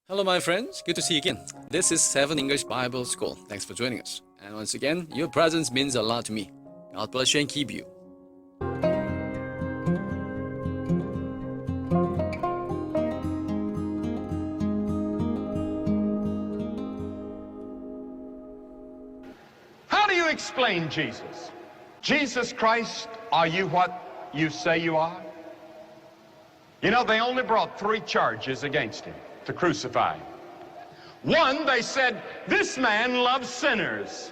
Hello, my friends. Good to see you again. This is Seven English Bible School. Thanks for joining us. And once again, your presence means a lot to me. God bless you and keep you. How do you explain Jesus? Jesus Christ, are you what you say you are? You know, they only brought 3 charges against him to crucify him. One, they said, this man loves sinners.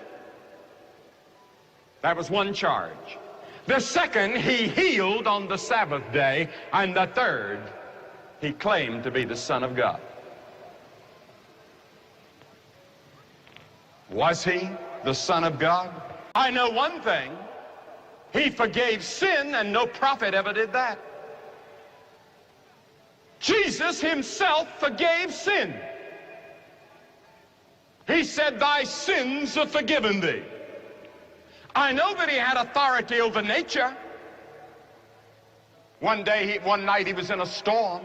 That was one charge. The second, he healed on the Sabbath day. And the third, he claimed to be the Son of God. Was he the Son of God? I know one thing. He forgave sin, and no prophet ever did that. Jesus himself forgave sin. He said, thy sins are forgiven thee. I know that he had authority over nature. One night he was in a storm.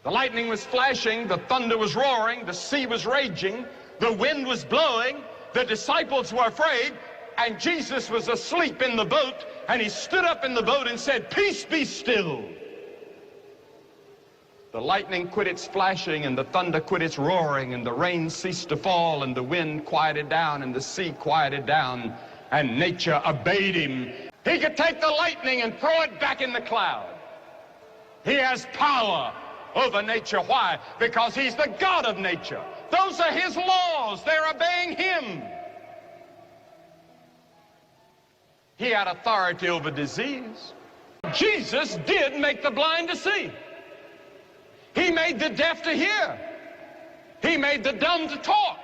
The lightning was flashing, the thunder was roaring, the sea was raging, the wind was blowing, the disciples were afraid, and Jesus was asleep in the boat, and he stood up in the boat and said, peace be still. The lightning quit its flashing, and the thunder quit its roaring, and the rain ceased to fall, and the wind quieted down, and the sea quieted down, and nature obeyed him. He could take the lightning and throw it back in the cloud. He has power over nature. Why? Because he's the God of nature. Those are his laws. They're obeying him. He had authority over disease. Jesus did make the blind to see. He made the deaf to hear. He made the dumb to talk.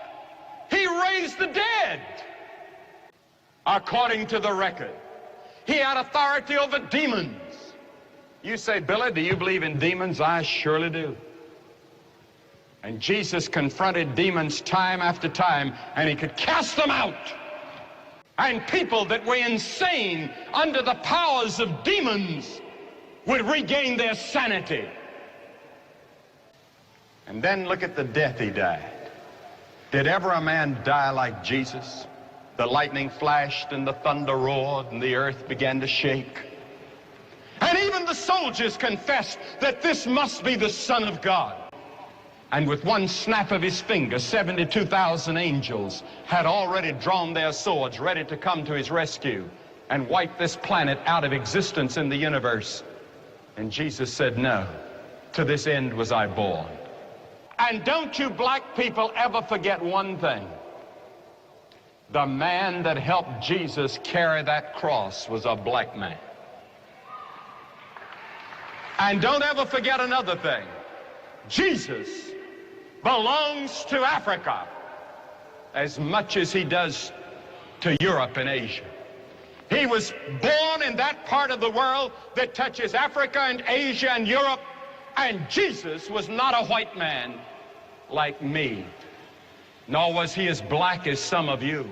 He raised the dead. According to the record, he had authority over demons. You say, Billy, do you believe in demons? I surely do. And Jesus confronted demons time after time, and he could cast them out. And people that were insane under the powers of demons would regain their sanity. And then look at the death he died. Did ever a man die like Jesus? The lightning flashed and the thunder roared and the earth began to shake. And even the soldiers confessed that this must be the Son of God. And with one snap of his finger, 72,000 angels had already drawn their swords, ready to come to his rescue and wipe this planet out of existence in the universe. And Jesus said, no, to this end was I born. And don't you black people ever forget one thing. The man that helped Jesus carry that cross was a black man. And don't ever forget another thing. Jesus belongs to Africa as much as he does to Europe and Asia. He was born in that part of the world that touches Africa and Asia and Europe. And Jesus was not a white man like me, nor was he as black as some of you.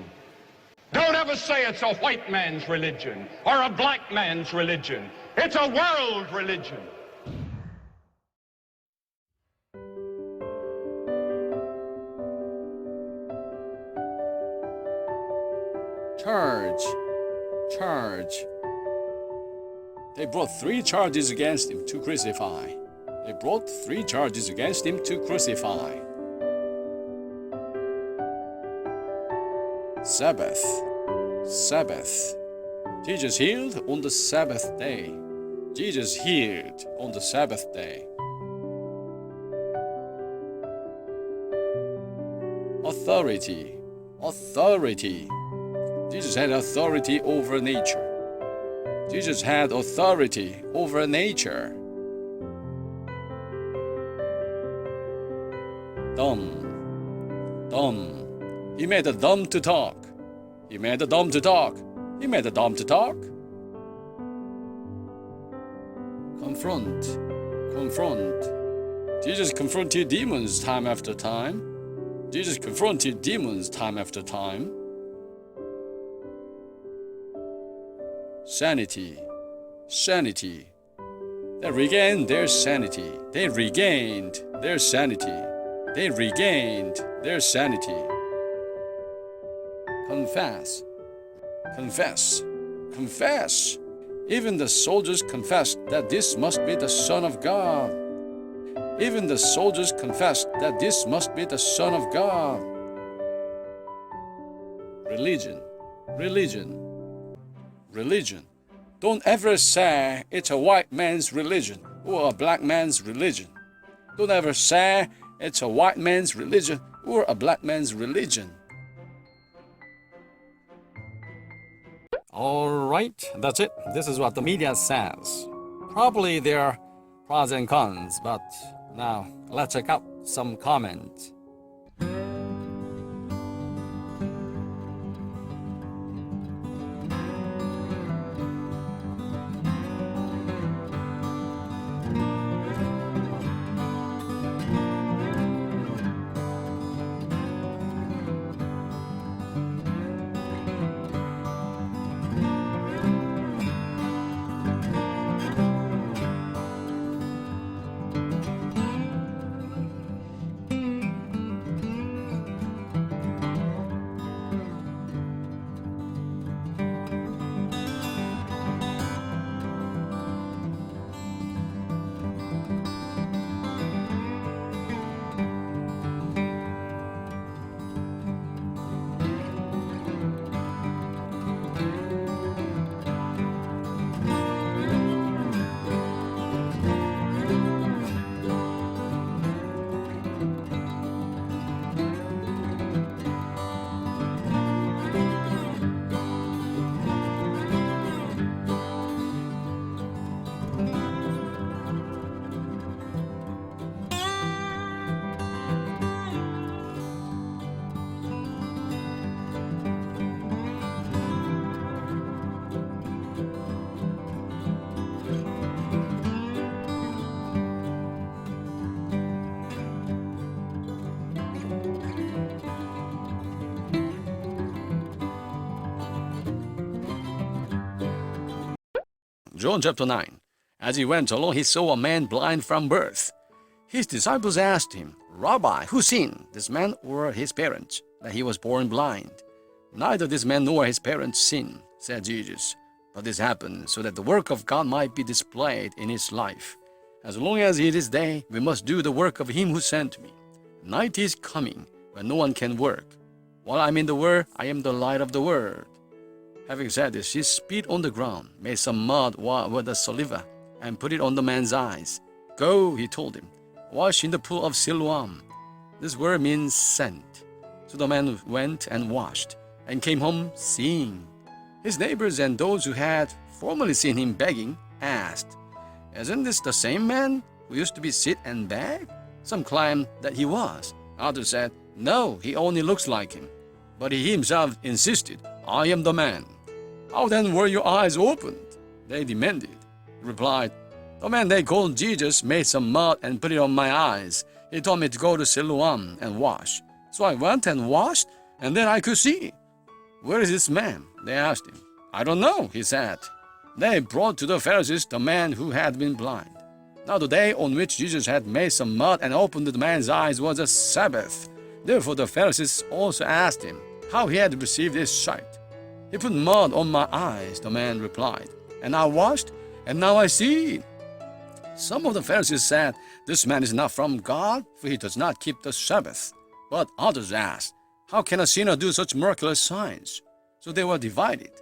Don't ever say it's a white man's religion or a black man's religion. It's a world religion. Charge. They brought 3 charges against him to crucify. They brought 3 charges against him to crucify. Sabbath. Jesus healed on the Sabbath day. Jesus healed on the Sabbath day. Authority. Jesus had authority over nature. Jesus had authority over nature. Dumb. He made the dumb to talk. He made the dumb to talk. Confront. Jesus confronted demons time after time. Sanity. They regained their sanity. They regained their sanity. They regained their sanity. Confess. Confess. Confess. Even the soldiers confessed that this must be the Son of God. Even the soldiers confessed that this must be the Son of God. Religion. Religion. Religion. Don't ever say it's a white man's religion or a black man's religion. Don't ever say it's a white man's religion or a black man's religion. Alright, that's it. This is what the media says. Probably there are pros and cons, but now let's check out some comments. John chapter 9. As he went along, he saw a man blind from birth. His disciples asked him, Rabbi, who sinned, this man or his parents, that he was born blind? Neither this man nor his parents sinned, said Jesus. But this happened so that the work of God might be displayed in his life. As long as it is day, we must do the work of him who sent me. Night is coming, when no one can work. While I am in the world, I am the light of the world. Having said this, he spit on the ground, made some mud with the saliva, and put it on the man's eyes. Go, he told him, wash in the pool of Siloam. This word means sent. So the man went and washed, and came home seeing. His neighbors and those who had formerly seen him begging asked, Isn't this the same man who used to be sit and beg? Some claimed that he was. Others said, No, he only looks like him. But he himself insisted, I am the man. How then were your eyes opened? They demanded. He replied, The man they called Jesus made some mud and put it on my eyes. He told me to go to Siloam and wash. So I went and washed, and then I could see. Where is this man? They asked him. I don't know, he said. They brought to the Pharisees the man who had been blind. Now the day on which Jesus had made some mud and opened the man's eyes was a Sabbath. Therefore the Pharisees also asked him how he had received his sight. He put mud on my eyes, the man replied, and I washed, and now I see. Some of the Pharisees said, This man is not from God, for he does not keep the Sabbath. But others asked, How can a sinner do such miraculous signs? So they were divided.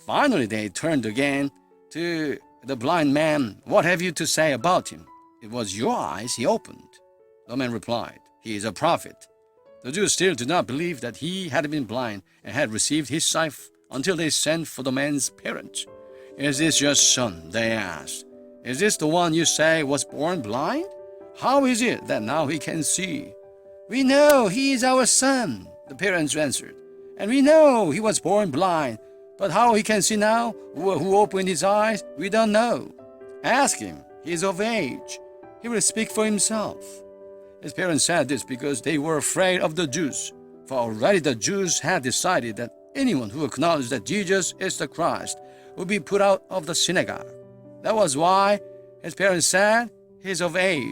Finally they turned again to the blind man. What have you to say about him? It was your eyes he opened. The man replied, He is a prophet. The Jews still did not believe that he had been blind and had received his sight until they sent for the man's parents. Is this your son? They asked. Is this the one you say was born blind? How is it that now he can see? We know he is our son, the parents answered. And we know he was born blind. But how he can see now, who opened his eyes, we don't know. Ask him. He is of age. He will speak for himself. His parents said this because they were afraid of the Jews. For already the Jews had decided that anyone who acknowledged that Jesus is the Christ would be put out of the synagogue. That was why His parents said, "He's of age.